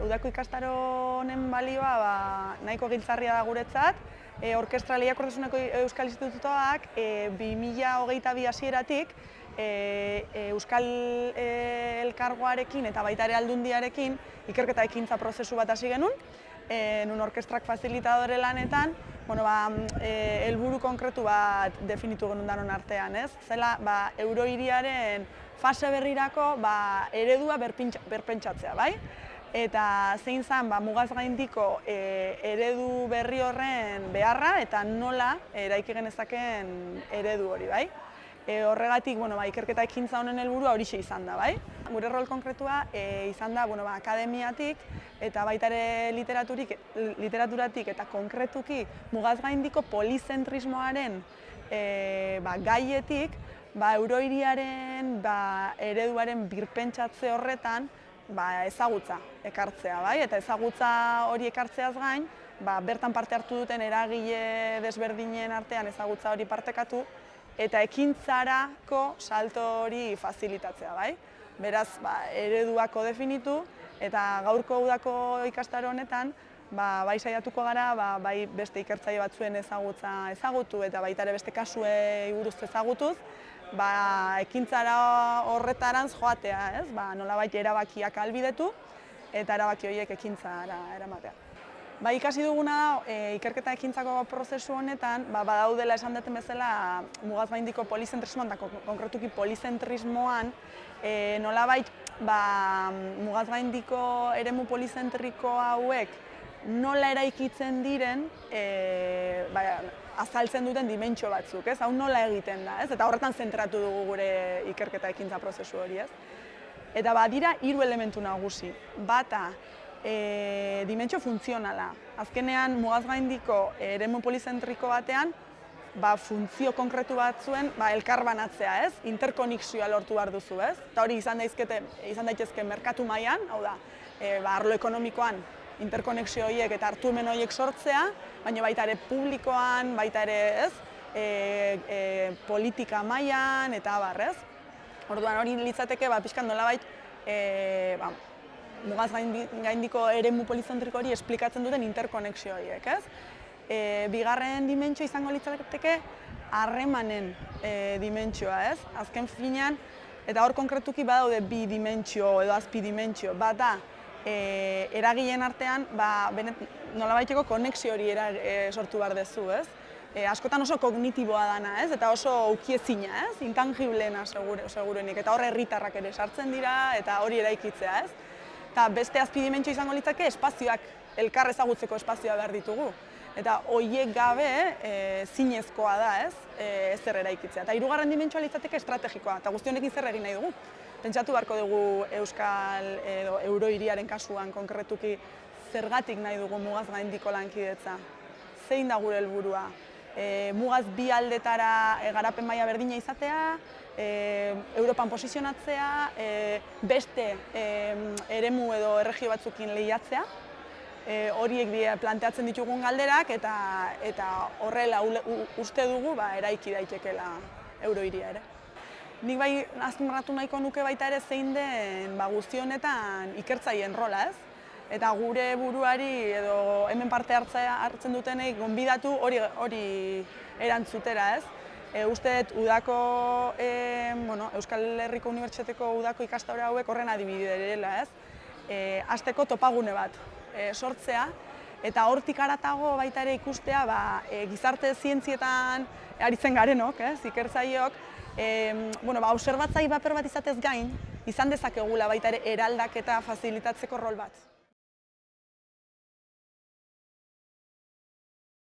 udako ikastaro honen balioa nahiko giltzarria da guretzat. Orkestra Lehiakortasuneko Euskal Institutuak 2022 hasieratik Euskal Elkargoarekin eta baita ere Aldundiarekin ikerketa ekintza prozesu bat hasi genuen, nun orkestrak fasilitadore lanetan, helburu konkretu bat definitu genuen danon artean, ez? Zela, eurohiriaren fase berrirako eredua berpentsatzea, bai? Eta zein zen mugaz gaindiko eredu berri horren beharra eta nola eraiki genezaken eredu hori, bai? Horregatik, ikerketa ekintza honen helburua horixe izan da, bai? Gure rol konkretua izan da akademiatik eta baita ere literaturatik eta konkretuki mugaz gaindiko polizentrismoaren gaietik eurohiriaren ereduaren birpentsatze horretan ezagutza ekartzea, bai? Eta ezagutza hori ekartzeaz gain, bertan parte hartu duten eragile desberdinen artean ezagutza hori partekatu eta ekintzarako salto hori fasilitatzea, bai? Beraz, ereduako definitu eta gaurko udako ikastaro honetan bai saiatuko gara bai beste ikertzaile batzuen ezagutza ezagutu eta baita ere beste kasuei buruz ezagutuz, ekintzara horretarantz joatea, ez? Nolabait erabakiak ahalbidetu eta erabaki horiek ekintzara eramatea. Ikasi duguna da, ikerketa ekintzako prozesu honetan, badaudela esan duten bezala mugaz gaindiko polizentrismoan eta konkretuki polizentrismoan nolabait mugaz gaindiko eremu polizentriko hauek nola eraikitzen diren azaltzen duten dimentsio batzuk, ez? Hau nola egiten da, ez? Eta horretan zentratu dugu gure ikerketa ekintza prozesu hori, ez? Eta badira 3 elementu nagusi. Bata, dimentsio funtzionala. Azkenean, mugaz gaindiko eremu polizentriko batean, funtzio konkretu batzuen elkar banatzea, ez? Interkonexioa lortu behar duzu, ez? Eta hori izan daitezke merkatu mailan, hau da, arlo ekonomikoan interkonexio horiek eta hartu hemen horiek sortzea, baina baita ere publikoan, baita ere, ez? Politika mailan eta abar, ez? Orduan hori litzateke, pixkan nolabait, mugaz gaindiko eremu polizentriko hori esplikatzen duten interkonexio horiek, ez? Bigarren dimentsio izango litzateke harremanen dimentsioa, ez? Azken finean, eta hor konkretuki badaude 2 dimentsio edo azpi dimentsio. Bat da, eragileen artean, nolabaiteko konexio hori sortu behar dezu, ez? Askotan oso kognitiboa dana, ez? Eta oso ukiezina, ez? Intangiblena seguruenik, eta hor herritarrak ere sartzen dira eta hori eraikitzea, ez? Eta beste azpidimentsio izango litzake espazioak, elkar ezagutzeko espazioa behar ditugu. Eta horiek gabe zinezkoa da, ez? Ezer eraikitzea. Eta 3. dimentsioa litzateke estrategikoa, eta guzti honekin zer egin nahi dugu. Pentsatu beharko dugu Euskal edo eurohiriaren kasuan konkretuki zergatik nahi dugu mugaz gaindiko lankidetza. Zein da gure helburua? Mugaz 2 aldetara garapen maila berdina izatea, Europan posizionatzea, beste eremu edo erregio batzukin lehiatzea. Horiek planteatzen ditugun galderak eta horrela uste dugu eraiki daitekeela eurohiria ere. Nik azpimarratu nahiko nuke baita ere zein den guzti honetan ikertzaileen rola, ez? Eta gure buruari edo hemen parte hartzen dutenei gonbidatu hori erantzutera, ez? Uste dut udako, Euskal Herriko Unibertsitateko udako ikastaro hauek horren adibide direla, ez? Hasteko topagune bat sortzea eta hortik haratago baita ere ikustea gizarte zientzietan aritzen garenok, ez? Ikertzaileok, obserbatzaile paper bat izatez gain, izan dezakegula baita ere eraldaketa fasilitatzeko rol bat.